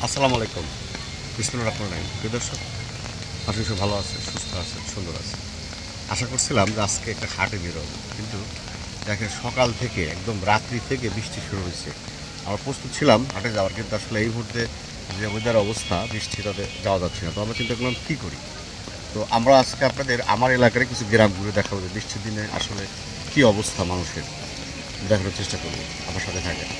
আসসালামু আলাইকুম। বিসমিল্লাহির রহমানির রহিম। প্রিয় দর্শক, আশা করি ভালো আছে, সুস্থ আছে, সুন্দর আছে। আশা করছিলাম যে আজকে একটা হাটে বেরোবো, কিন্তু দেখেন সকাল থেকে একদম রাত্রি থেকে বৃষ্টি শুরু হয়েছে। আমরা প্রস্তুত ছিলাম হাটে যাওয়ার, কিন্তু আসলে এই মুহূর্তে যে ওয়েদার অবস্থা, বৃষ্টি তাতে যাওয়া যাচ্ছে না। তো আমরা চিন্তা করলাম কী করি। তো আমরা আজকে আপনাদের আমার এলাকার কিছু গ্রাম ঘুরে দেখাবো যে বৃষ্টির দিনে আসলে কী অবস্থা মানুষের, দেখানোর চেষ্টা করবো। আমার সাথে থাকেন।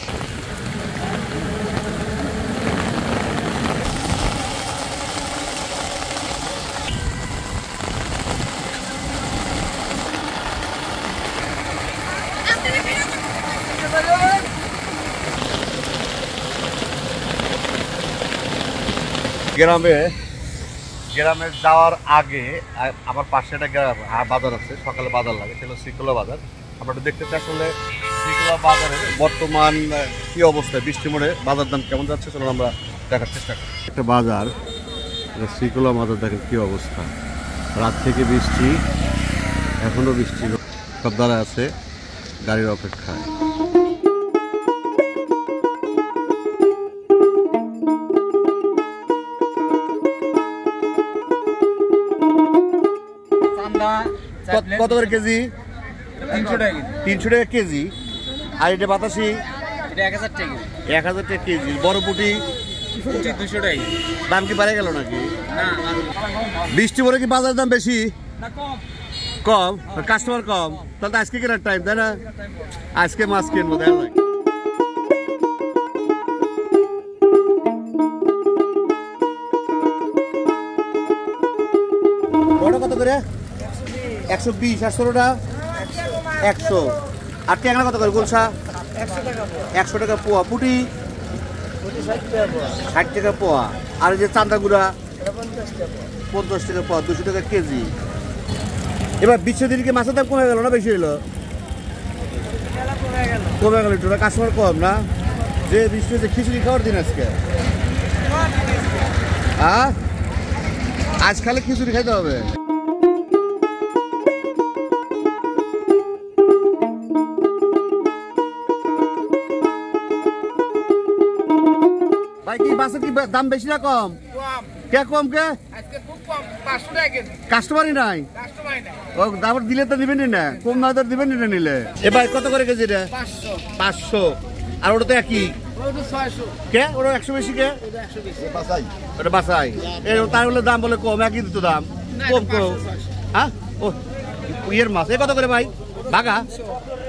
গ্রামে যাওয়ার আগে আমার পাশে একটা বাজার আছে, সকালে বাজার লাগে, সেটা শ্রীকলা বাজার। আমরা একটু দেখতে চাই আসলে শ্রীকলা বাজারের বর্তমান কি অবস্থা, বৃষ্টি মোড়ে বাজার দাম কেমন যাচ্ছে, চলুন আমরা দেখার চেষ্টা করি। একটা বাজার, শ্রীকলা বাজার, দেখেন কি অবস্থা। রাত থেকে বৃষ্টি, এখনো বৃষ্টি, সব দাঁড়ায় আছে গাড়ির অপেক্ষায়। কত করে কেজি? 300 টাকা কেজি। আর এটা বাতাসি 1000 টাকা কেজি। বড় পুটি 200 টাকা। দাম কি বাড়ে গেল নাকি? বৃষ্টি পরে কি বাজার দাম বেশি? কম, কাস্টমার কম। তাহলে আজকে কেনার টাইম, তাই না? আজকে মাছ কিনবো, দেখ বড় কত করে? 120। আর ছোটটা 100। আর ট্যাংরা কত করে? গোলসা 100 টাকা পোয়া। পুটি 60 টাকা পোয়া। আর এই যে চান্দা গুঁড়া 50 টাকা পোয়া, 200 টাকা কেজি। এবার বৃষ্টির দিনকে মাছের দাম কমে গেল না বেশি হইলো? কমে গেল একটু, কাস্টমার কম না? যে বৃষ্টি হচ্ছে, খিচুড়ি খাওয়ার দিন আজকে। হ্যাঁ, আজ খালে খিচুড়ি খাইতে হবে। ভাই কি মাছের কি দাম বেশি না কম? কে কম? কে কাস্টমারই নাই? ও দাম দিলে তো দিবেনই না, কম না তো দিবেনই না নিলে। এ ভাই কত করে কেজি রে? 500। আর ওটা তো একই। কে ওটা 100 বেশি? কে ওটা বাসাই? তার বলে দাম বলে কম, একই দিত দাম কম কম। হ্যাঁ, ও ইয়ের মাছ। এ কত করে ভাই? ভাগা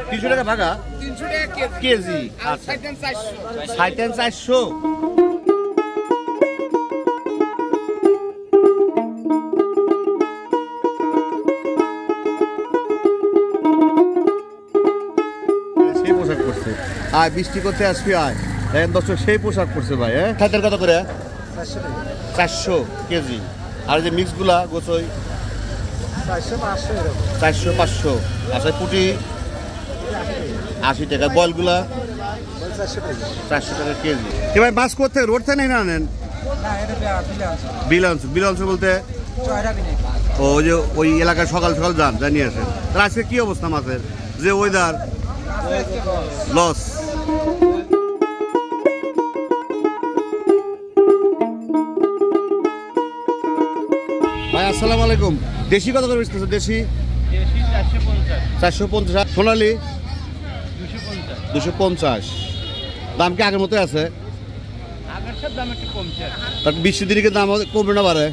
300 টাকা ভাগা, 300 টাকা কেজি। আচ্ছা, 450। সেই পোশাক পরছে, আয় বৃষ্টি করতে আসবি, আয় দেখেন দর্শক, সেই পোশাক পরছে ভাই। হ্যাঁ, খাইতের কত করে? 400 কেজি। আর যে মিক্স গুলা গোছই 400 500। আচ্ছা, পুটি 80 টাকা। বল গুলা 400 টাকা কেজি। ভাই মাছ করতে রোড থেকে না আনেন? বিল বলতে ও যে ওই এলাকায় সকাল সকাল যান, জানিয়ে আসেন। তাহলে আজকে কি অবস্থা মাছের? যে ওয়েদার, লস। ভাই আসসালামু আলাইকুম। দেশি কত করে বেচতেছো? দেশি 450। সোনালি 250। দাম কি আগের মতো আছে? বৃষ্টির দিকে দাম কমবে না বাড়ে?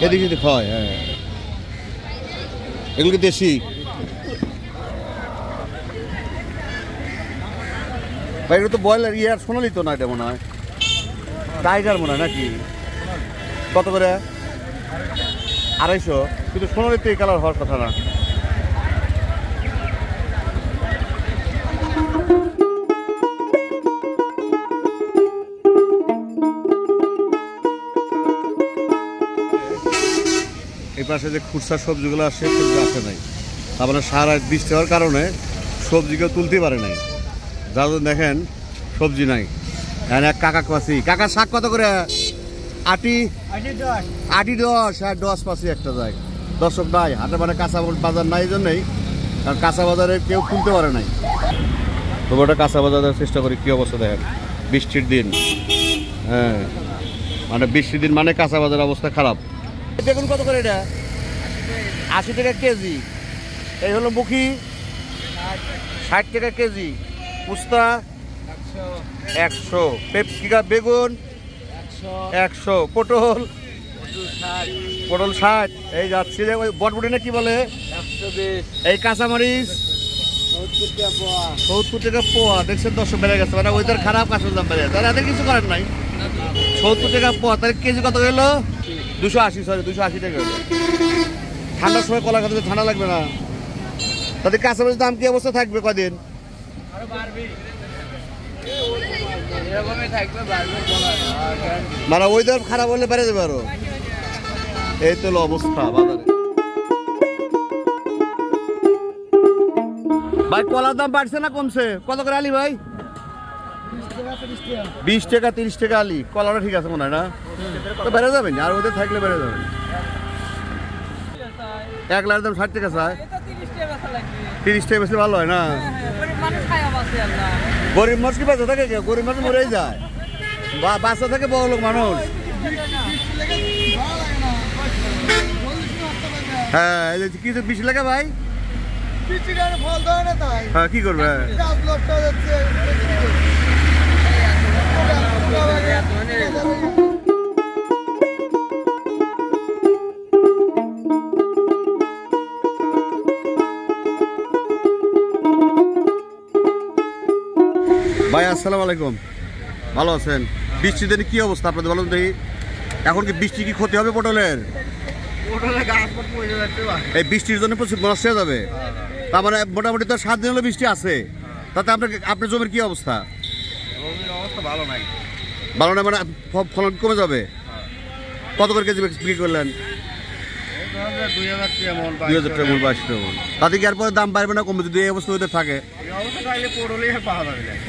এদিকে হয়। হ্যাঁ, এগুলো কি দেশি? ভাই এটা তো ব্রয়লার, ইয়ার সোনালি তো না, এটা মনে হয় টাইগার মনে হয় নাকি? কত করে? 250। কিন্তু সোনালিতে এই কালার হওয়ার কথা না। এই পাশে যে খুচরা সবজিগুলো আসে, সবজি আসে নাই। তার মানে সারা বৃষ্টি হওয়ার কারণে সবজিকেও তুলতে পারে নাই। যার জন্য দেখেন সবজি নাই। এখানে এক কাকা পাচ্ছি। কাকা শাক কত করে? 8 10। আর 10 পাচ্ছি একটা যায়। দর্শক নাই, হাটে মানে কাঁচা বাজার নাই, এই জন্যই। কারণ কাঁচা বাজারে কেউ খুলতে পারে নাই। তবে ওটা কাঁচা বাজারের চেষ্টা করি, কি অবস্থা দেখেন। বৃষ্টির দিন, হ্যাঁ মানে বৃষ্টির দিন মানে কাঁচা বাজার অবস্থা খারাপ। বেগুন কত করে এটা? 80 টাকা কেজি। এই হলো মুখী 60 টাকা কেজি। উস্তা 100। পেপসিকা বেগুন 100। পটল 60। এই যাচ্ছে যে ওই বটবটি না কি বলে 120। এই কাঁচামরিচ 70 টাকা পোয়া। দেখছেন 10 বেড়ে গেছে, মানে ওইটার খারাপ কাঁচার দাম বেড়ে গেছে, তাহলে এদের কিছু করার নাই। 70 টাকা পোয়া, তাহলে কেজি কত গেলো? 280। সরি 280 টাকা হলো। ঠান্ডার সময় কলা খাতে ঠান্ডা লাগবে না, তাদের কাঁচামরিচ দাম কি অবস্থা থাকবে কদিন? মানে ওয়েদার খারাপ হলে বেড়ে যাবে আরো। এই তো অবস্থা বাজারে। ভাই কলার দাম বাড়ছে না কমছে? কত করে আলি ভাই? 20 টাকা 30 টাকা আলি। কলাটা ঠিক আছে মনে হয় না, তো বেড়ে যাবে না, আর ওদের থাকলে বেড়ে যাবে। 1 লাখ দাম 60 টাকা চায়, 30 টাকা বেশি ভালো হয় না। গরিব মানুষ কি বাঁচা থাকে? গরিব মানুষ মরেই যায়, বাচ্চা থাকে বড় লোক মানুষ। হ্যাঁ কি 20 টাকা ভাই? হ্যাঁ কি করবে? ভাই আসসালামু আলাইকুম, ভালো আছেন? বৃষ্টির দিনে কি অবস্থা আপনাদের বলুন দেখি। এখন কি বৃষ্টি কি ক্ষতি হবে পটলের? এই বৃষ্টির জন্য প্রচুর নষ্ট হয়ে যাবে। তার মানে মোটামুটি তো 7 দিন হলো বৃষ্টি আছে, তাতে আপনার জমির কি অবস্থা? ভালো নাই মানে ফলন কমে যাবে। কত করে কেজি বিক্রি করলেন? 2000 টাকা মূল, 22 টাকা মূল। তাতে কি এরপরে দাম বাড়বে না কমবে যদি এই অবস্থা হতে থাকে?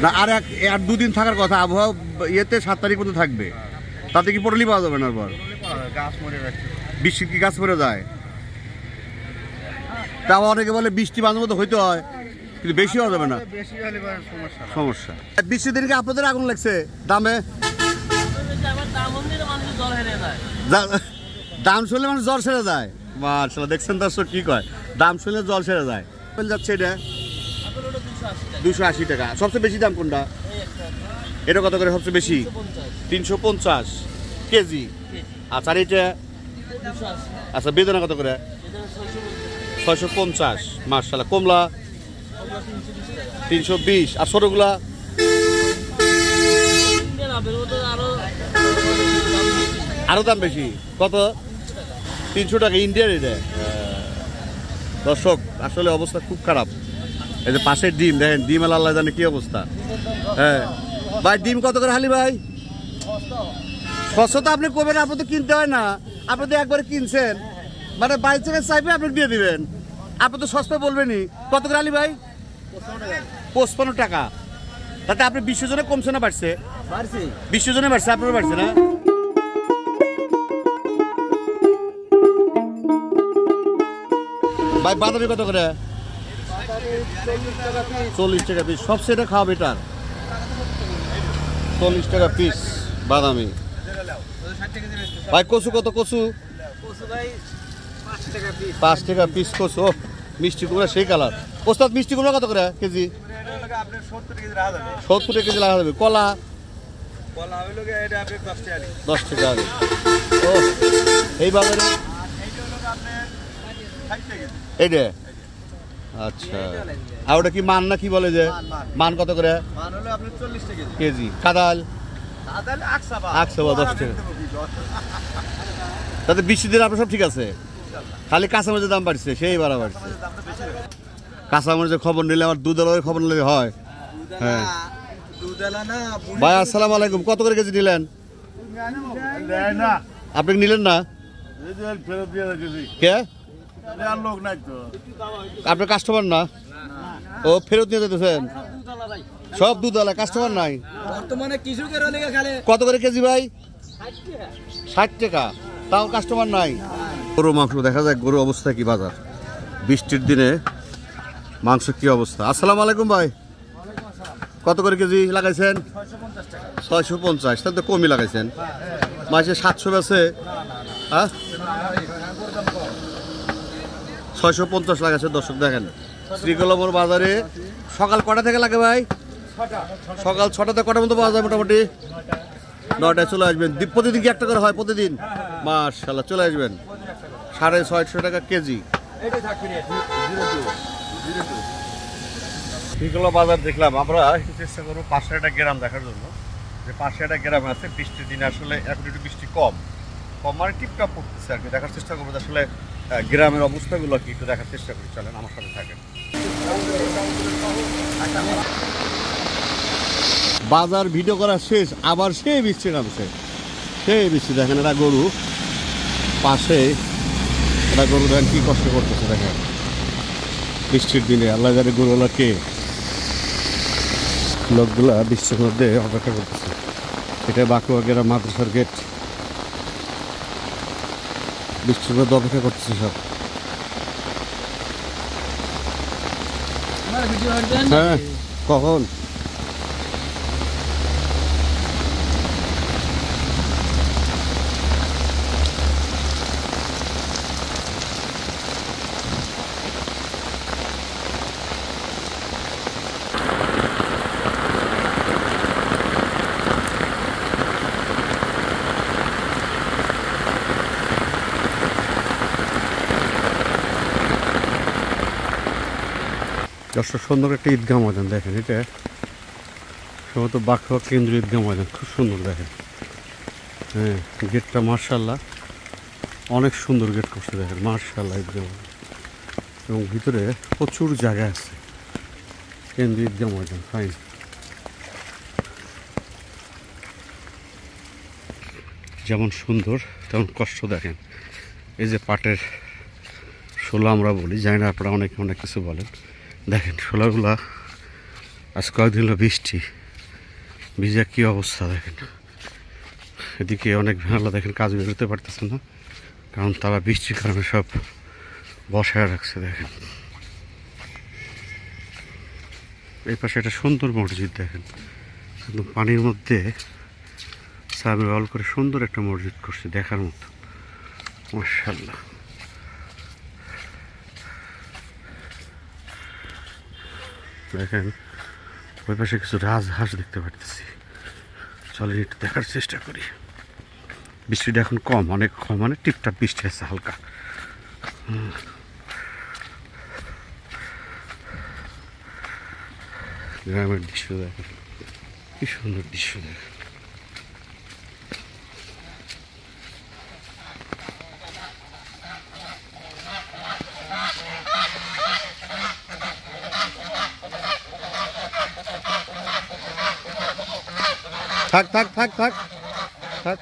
না আর 1-2 দিন থাকার কথা, আবহাওয়া ইয়েতে 7 তারিখ পর্যন্ত থাকবে, তাতে কি পটলই পাওয়া যাবে না? এরপর বৃষ্টি কি গাছ মরে যায়? তাও অনেকে বলে বৃষ্টি মাঝে মধ্যে হইতে হয়, কিন্তু বেশি হওয়া যাবে না, সমস্যা। বৃষ্টির দিনকে আপনাদের আগুন লাগছে দামে? দাম শুনলে মানুষ জ্বর সেরে যায়। মাশাআল্লাহ, দেখছেন দর্শক কি কয়, দাম শুনলে জ্বর সেরে যায়। যাচ্ছে এটা 280 টাকা। সবচেয়ে বেশি দাম কোনটা? এটা কত করে সবচেয়ে বেশি? 350 কেজি। আচ্ছা আর এটা? আচ্ছা বেদানা কত করে? 650। মাশাআল্লাহ। কমলা 320। আর ছোটগুলা? আরো দাম বেশি। কত? 300 টাকা ইন্ডিয়ার। এটা দর্শক আসলে অবস্থা খুব খারাপ। এই যে পাশের ডিম দেখেন, ডিম আল্লাহ জানে কি অবস্থা। হ্যাঁ ভাই, ডিম কত করে হালি ভাই? 600 তো আপনি কবেন, আপনি তো কিনতে হয় না, আপনি তো একবারে কিনছেন, মানে 22 টাকা চাইবে আপনি দিয়ে দিবেন, আপনি তো সস্তা বলবেনই। কত করে আলি ভাই? 55 টাকা। তাতে আপনি 20 জনে কমছে না বাড়ছে? 20 জনে বাড়ছে, আপনারও বাড়ছে না? ভাই বাদামি কত করে? 40 টাকা পিস। সবচেয়ে এটা খাওয়া বেটার। 40 টাকা পিস বাদামি। ভাই কচু কত? কচু 5 টাকা পিস কচু। মিষ্টি কুমড়া সেই কালার। ওস্তাদ মিষ্টি কুমড়া কত করে কেজি? 70 টাকা কেজি লাগা যাবে। কলা 10 টাকা। ও এই বাজারে এইটা? আচ্ছা। আর ওটা কি মান না কি বলে যে? মান কত করে কেজি? কাদাল 10 টাকা। তাতে 20 দিন আপনার সব ঠিক আছে, খালি কাঁচামরিচের দাম বাড়ছে, সেই বাড়া বাড়ছে। কাঁচামরিচের খবর নিলে আমার দুধের খবর নিলে হয়। হ্যাঁ ভাই আসসালামু আলাইকুম, কত করে কেজি নিলেন? আপনি নিলেন না? কে আপনার কাস্টমার না? ও ফেরত নিয়ে যেতেছেন? সব দুধ আলা, কাস্টমার নাই বর্তমানে। কত করে কেজি ভাই? 60 টাকা। তাও কাস্টমার নাই। গরু মাংস দেখা যায়, গরু অবস্থা কি বাজার বৃষ্টির দিনে মাংস কি অবস্থা? আসসালামু আলাইকুম ভাই, কত করে কেজি লাগাইছেন? 650, তাহলে তো কমই লাগাইছেন। মাসে 700 বেছে, হ্যাঁ 650 লাগাইছে। দর্শক দেখেন শ্রীকলমর বাজারে সকাল কটা থেকে লাগে ভাই? সকাল 6টাতে কটার মতো পাওয়া যায় মোটামুটি? 9টায় চলে আসবেন। প্রতিদিন কি একটা করে হয় প্রতিদিন? মাশাআল্লাহ, চলে আসবেন। 650 টাকা কেজি। শ্রীকলা বাজার দেখলাম আমরা, একটু চেষ্টা করবো পাশে একটা গ্রাম দেখার জন্য, যে পাশে একটা গ্রাম আছে। বৃষ্টির দিনে আসলে এখন একটু বৃষ্টি কম মানে টিপটাপ পড়তেছে আর কি। দেখার চেষ্টা করবো আসলে গ্রামের অবস্থাগুলো কি, একটু দেখার চেষ্টা করি। চলেন আমার সাথে থাকেন। বাজার ভিডিও করা শেষ, আবার সেই বৃষ্টি নামছে, সেই বৃষ্টি। দেখেন এরা গরু পাশে, এরা গরু দেখেন কি কষ্ট করতেছে। দেখেন বৃষ্টির দিনে আল্লাহ জানে গরুগুলা কে, লোকগুলা বৃষ্টির মধ্যে অপেক্ষা করতেছে। এটা বাঁকুড়া গ্রাম মাদ্রাসার গেট, বৃষ্টির মধ্যে অপেক্ষা করতেছে সব। হ্যাঁ কখন? দর্শক সুন্দর একটা ঈদগাহ ময়দান দেখেন, এটা সম্ভবত বাঁকুড়া কেন্দ্রীয় ঈদগাহ ময়দান, খুব সুন্দর দেখেন। হ্যাঁ গেটটা মার্শাল্লাহ অনেক সুন্দর গেট করছে দেখেন, মার্শাল্লাহ ঈদগাহ। এবং ভিতরে প্রচুর জায়গা আছে, কেন্দ্রীয় ঈদগাহ ময়দান ফাইন। যেমন সুন্দর তেমন কষ্ট দেখেন। এই যে পাটের শোলা আমরা বলি, জানি না আপনারা অনেক অনেক কিছু বলেন। দেখেন শোলাগুলা আজ কয়েকদিন হলো বৃষ্টি ভিজা কি অবস্থা দেখেন। এদিকে অনেক ভেড়া দেখেন কাজ বেরোতে পারতেছে না, কারণ তারা বৃষ্টির কারণে সব বসায় রাখছে। দেখেন এই পাশে একটা সুন্দর মসজিদ দেখেন, একদম পানির মধ্যে সামনে অল করে সুন্দর একটা মসজিদ করছে, দেখার মতো মাশাআল্লাহ। দেখেন ওই পাশে কিছু রাজহাঁস দেখতে পারতেছি, চলেন একটু দেখার চেষ্টা করি। বৃষ্টিটা এখন কম, অনেক কম, মানে টিপটাপ বৃষ্টি আছে হালকা। গ্রামের দৃশ্য দেখেন, কি সুন্দর দৃশ্য দেখেন। থাক থাক থাক থাক থাক।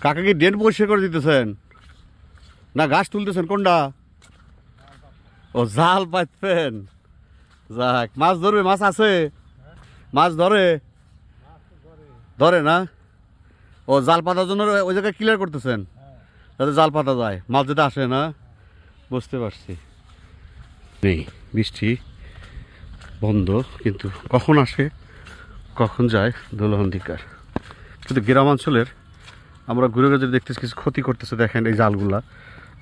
কাকা কি ডেট পরিষ্কার করে দিতেছেন না ঘাস তুলতেছেন কোনটা? ও জাল পাতবেন। যাক, মাছ ধরবে? মাছ আছে? মাছ ধরে? ধরে না? ও জাল পাতার জন্য ওই জায়গায় ক্লিয়ার করতেছেন যাতে জাল পাতা যায়, মাছ যেটা আসে না। বুঝতে পারছি। নেই, বৃষ্টি বন্ধ, কিন্তু কখন আসে কখন যায় দোলহন্দিকার। কিন্তু গ্রামাঞ্চলের আমরা ঘুরে ঘুরে যদি দেখতেছি কিছু ক্ষতি করতেছে। দেখেন এই জালগুলা,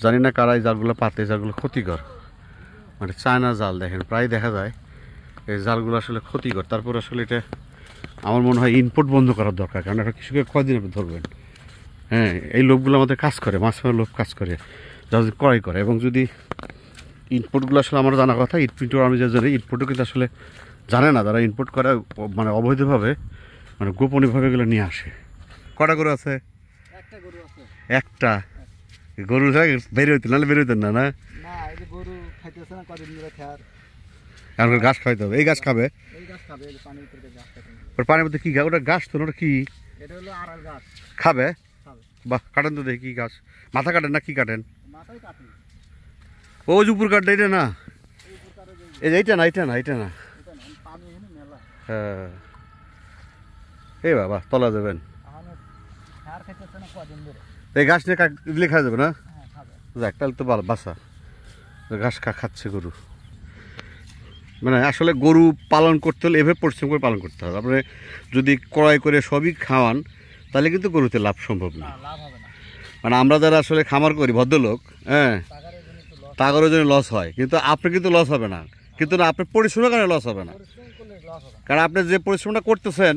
জানি না কারা এই জালগুলো পাতে, জালগুলো ক্ষতিকর, মানে চায়না জাল। দেখেন প্রায় দেখা যায় এই জালগুলো আসলে ক্ষতিকর। তারপর আসলে এটা আমার মনে হয় ইনপুট বন্ধ করার দরকার, কারণ এটা কৃষকের কয়দিন আপনি ধরবেন। হ্যাঁ এই লোকগুলো আমাদের কাজ করে, মাছ মারার লোক কাজ করে, যারা ক্রয় করে। এবং যদি ইনপুটগুলো আসলে আমার জানা কথা, ইনপুট আমি যে জানি ইনপুটও কিন্তু আসলে জানে না, যারা ইনপুট করে মানে অবৈধভাবে, মানে গোপনীয়ভাবে এগুলো নিয়ে আসে। কটা গরু আছে? একটা গরু বেরিয়ে হইতেন, নাহলে বেরিয়ে হইতেন না। না এখন ঘাস খাইতে হবে। এই গাছ খাবে? পানির মধ্যে কি ওটা গাছ তো, ওটা কি খাবে? বাহ, কাটেন তো দেখি কি গাছ, মাথা কাটেন না কি কাটেন? মাথায় কাটি। ও যে উপর কাটটা এটা না, এইটা না, এইটা না, এইটা না। পানি এখানে মেলা। হ্যাঁ, এই বাবা তলা দেবেন। সার খাইতেছে না কদিন ধরে। এই গাছ নিয়ে দিলে খাওয়া যাবে না? হ্যাঁ খাবে। যাক, তাহলে তো ভালো বাসা। ঘাস খাচ্ছে গরু। মানে আসলে গরু পালন করতে হলে এভাবে পরিশ্রম করে পালন করতে হবে। আপনি যদি ক্রয় করে সবই খাওয়ান তাহলে কিন্তু গরুতে লাভ সম্ভব না। লাভ হবে না। মানে আমরা যারা আসলে খামার করি ভদ্রলোক, হ্যাঁ, তাগরের জন্য লস হয়, কিন্তু আপনি কিন্তু লস হবে না। কিন্তু না, আপনার পরিশ্রমের কারণে লস হবে না, কারণ আপনি যে পরিশ্রমটা করতেছেন,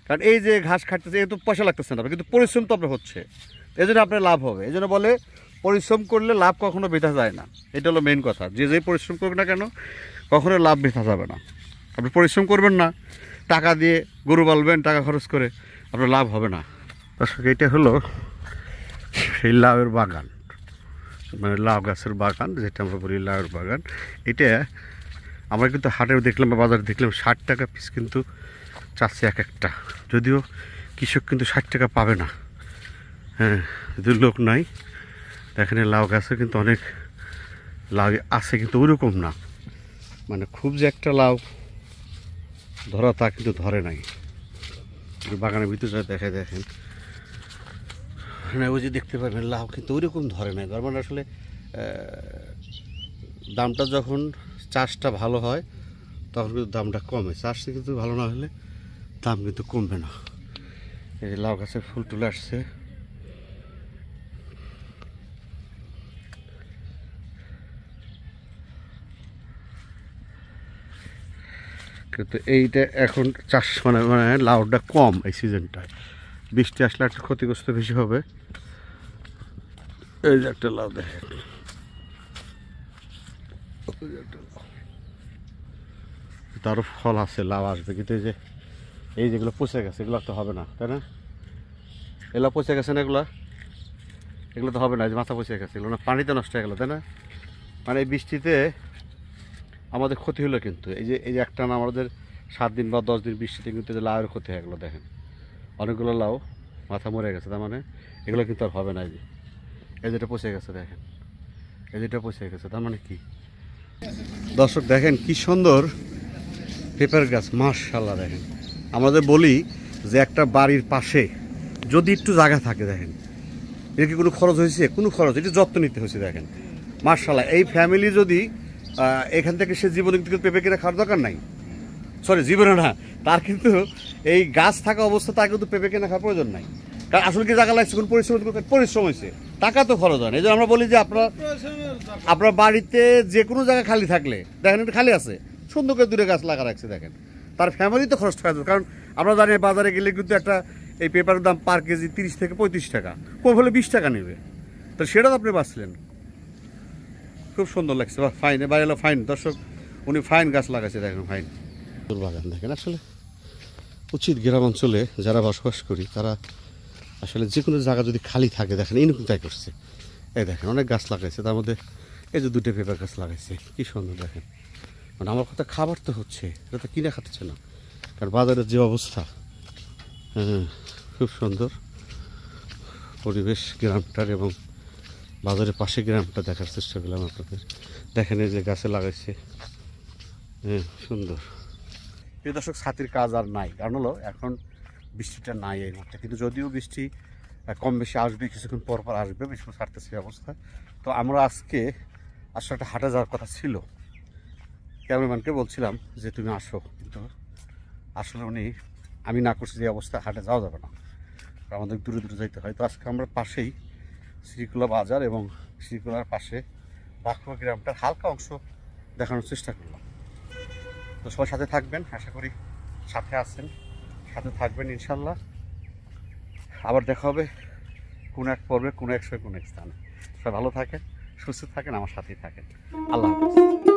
কারণ এই যে ঘাস খাটতেছে এ তো পয়সা লাগতেছে না, কিন্তু পরিশ্রম তো আপনার হচ্ছে, এই জন্য আপনার লাভ হবে। এই জন্য বলে পরিশ্রম করলে লাভ কখনো বৃথা যায় না। এটা হলো মেইন কথা, যে যেই পরিশ্রম করবে না কেন কখনো লাভ বৃথা যাবে না। আপনি পরিশ্রম করবেন না, টাকা দিয়ে গরু পালবেন, টাকা খরচ করে, আপনার লাভ হবে না। দর্শক, এটা হলো সেই লাউয়ের বাগান, মানে লাউ গাছের বাগান, যেটা আমরা বলি লাউয়ের বাগান। এটা আমরা কিন্তু হাটে দেখলাম বা বাজারে দেখলাম 60 টাকা পিস কিন্তু চাচ্ছে এক একটা, যদিও কৃষক কিন্তু 60 টাকা পাবে না। হ্যাঁ, যদি লোক নাই, এখানে লাউ গাছে কিন্তু অনেক লাউ আছে, কিন্তু ওইরকম না, মানে খুব যে একটা লাউ ধরা তা কিন্তু ধরে নাই। বাগানের ভিতরে দেখেন, মানে ওই যে দেখতে পাবেন লাউ কিন্তু ওইরকম ধরে নাই। তার মানে আসলে দামটা যখন চাষটা ভালো হয় তখন কিন্তু দামটা কমে, চাষটা কিন্তু ভালো না হলে দাম কিন্তু কমবে না। এই যে লাউ গাছের ফুল তুলে আসছে, কিন্তু এইটা এখন চাষ মানে লাউটা কম এই সিজনটায়, বৃষ্টি আসলে একটা ক্ষতিগ্রস্ত বেশি হবে। এই যে একটা লাউ দেখেন, তারও ফল আছে, লাউ আসবে, কিন্তু এই যেগুলো পচে গেছে এগুলো তো হবে না, তাই না? এগুলো পচে গেছে না, এগুলো তো হবে না, যে মাথা পচে গেছে, এগুলো না পানিতে নষ্ট হয়ে গেলো, তাই না? মানে এই বৃষ্টিতে আমাদের ক্ষতি হলো, কিন্তু এই যে একটা না আমাদের 7 দিন বা 10 দিন বৃষ্টিতে কিন্তু লাউয়ের ক্ষতি হয়ে গেলো। দেখেন অনেকগুলো লাউ মাথা মরে গেছে, তার মানে এগুলো কিন্তু আর হবে না। এই যেটা পচে গেছে দেখেন, এই যেটা পচে গেছে, তার মানে কি? দর্শক দেখেন কি সুন্দর পেঁপের গাছ, মাশাআল্লাহ। দেখেন আমাদের বলি যে একটা বাড়ির পাশে যদি একটু জায়গা থাকে, দেখেন এর কি কোনো খরচ হয়েছে? কোনো খরচ, এটা যত্ন নিতে হয়েছে। দেখেন মাশাআল্লাহ, এই ফ্যামিলি যদি এখান থেকে সে জীবনে কিন্তু পেঁপে কিনে খাওয়ার দরকার নাই, সরি জীবনে না, তার কিন্তু এই গাছ থাকা অবস্থা তার কিন্তু পেঁপে কিনে খাওয়ার প্রয়োজন নাই। কারণ আসলে কি জায়গা লাগছে, কোন পরিশ্রম হয়েছে, টাকা তো খরচ হয় না। এই জন্য আমরা বলি যে আপনার বাড়িতে যে কোনো জায়গা খালি থাকলে, দেখেন এটা খালি আছে, সুন্দর করে দূরে গাছ লাগা রাখছে, দেখেন তার ফ্যামিলি তো খরচ করা যাবে। কারণ আমরা জানি বাজারে গেলে কিন্তু একটা এই পেঁপের দাম পার কেজি 30 থেকে 35 টাকা, কম হলে 20 টাকা নেবে, তো সেটা তো আপনি বাঁচলেন। খুব সুন্দর লাগছে, বা ফাইন, বাইরে এলো ফাইন। দর্শক, উনি ফাইন গাছ লাগাচ্ছে, দেখেন ফাইন বাগান। দেখেন আসলে উচিত গ্রাম অঞ্চলে যারা বসবাস করি তারা আসলে যে কোনো জায়গা যদি খালি থাকে, দেখেন এইরকম তাই করছে। এই দেখেন অনেক গাছ লাগাইছে, তার মধ্যে এই যে 2টা পেঁপে গাছ লাগাইছে, কি সুন্দর। দেখেন মানে আমার কথা, খাবার তো হচ্ছে, এটা তো কিনে খাচ্ছে না, কারণ বাজারের যে অবস্থা। হ্যাঁ, খুব সুন্দর পরিবেশ গ্রামটার, এবং বাজারের পাশে গ্রামটা দেখার চেষ্টা করলাম আপনাদের। দেখেন এই যে গাছে লাগাইছে, হ্যাঁ সুন্দর। প্রিয় দর্শক, ছাতির কাজ আর নাই, কারণ হলো এখন বৃষ্টিটা নাই এই মুহূর্তে, কিন্তু যদিও বৃষ্টি কম বেশি আসবে, কিছুক্ষণ পর পর আসবে, বেশি ছাড়তেছে অবস্থা। তো আমরা আজকে আসলে একটা হাটে যাওয়ার কথা ছিল, ক্যামেরাম্যানকে বলছিলাম যে তুমি আসো, কিন্তু আসলে আমি না করছি যে অবস্থা হাটে যাওয়া যাবে না, আমাদের দূরে দূরে যাইতে হয়। তো আজকে আমরা পাশেই শ্রীকুলা বাজার এবং শ্রীকুলার পাশে বাঁকুড়া গ্রামটার হালকা অংশ দেখানোর চেষ্টা করলাম। তো সবার সাথে থাকবেন, আশা করি সাথে আছেন, সাথে থাকবেন ইনশাল্লাহ। আবার দেখা হবে কোনো এক পর্বে, কোনো এক সময়, কোনো এক স্থানে। সবাই ভালো থাকেন, সুস্থ থাকেন, আমার সাথেই থাকেন। আল্লাহ হাফেজ।